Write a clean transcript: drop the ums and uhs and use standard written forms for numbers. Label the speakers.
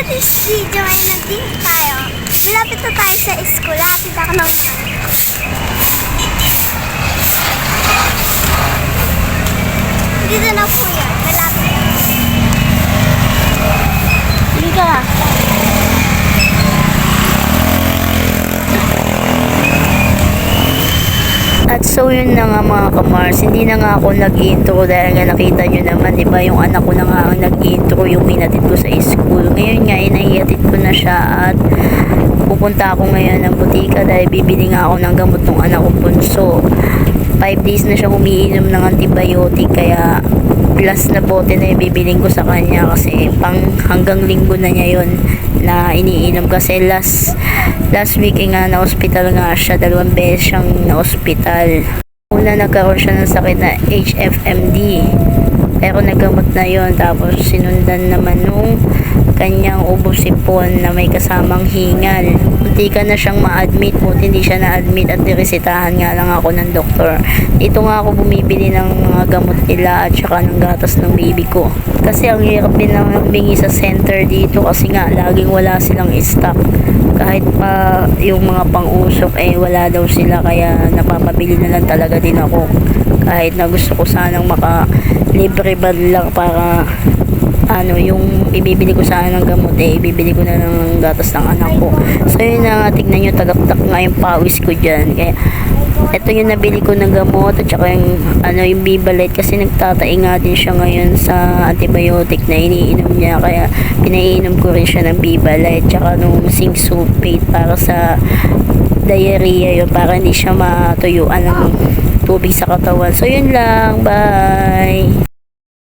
Speaker 1: this video ay nandito tayo. Malapit na tayo sa school. Lapit ako ng dito na po yan. Malapit. Hindi ka.
Speaker 2: At so yun na nga mga kamars, hindi na nga ako nag-intro dahil nga nakita nyo naman, di ba, yung anak ko na nga ang nag-intro, yung minatid ko sa school. Ngayon nga, inahihatid ko na siya at pupunta ako ngayon ng butika dahil bibili nga ako ng gamot ng anak ko punso. 5 days na siya umiinom ng antibiotic, kaya plus na bote na yung bibiling ko sa kanya kasi pang hanggang linggo na niya yon na iniinom kasi last week nga na hospital nga siya, 2 beses siyang na hospital. Una nagkaroon siya ng sakit na HFMD pero nagamot na yon, tapos sinundan naman nung kanyang ubo sipon na may kasamang hingal. Hindi ka na siyang ma-admit, buti hindi siya na-admit at niresetahan nga lang ako ng doktor. Dito nga ako bumibili ng mga gamot nila at saka ng gatas ng baby ko. Kasi ang hirap din ng bingi sa center dito kasi nga laging wala silang stock. Kahit pa yung mga pang-usok wala daw sila, kaya napapabili na lang talaga din ako. Kahit na gusto ko sanang maka-libre ba lang para yung ibibili ko sana ng gamot ibibili ko na ng gatas ng anak ko. So yun na nga, tignan nyo, tagaktak nga yung pawis ko dyan. Kaya ito yung nabili ko ng gamot at saka yung Bibalite kasi nagtatai nga din siya ngayon sa antibiotic na iniinom niya, kaya pinaiinom ko rin siya ng Bibalite tsaka nung zinc sulfate para sa diarrhea yun, para hindi siya matuyuan ng tubig sa katawan. So yun lang, bye.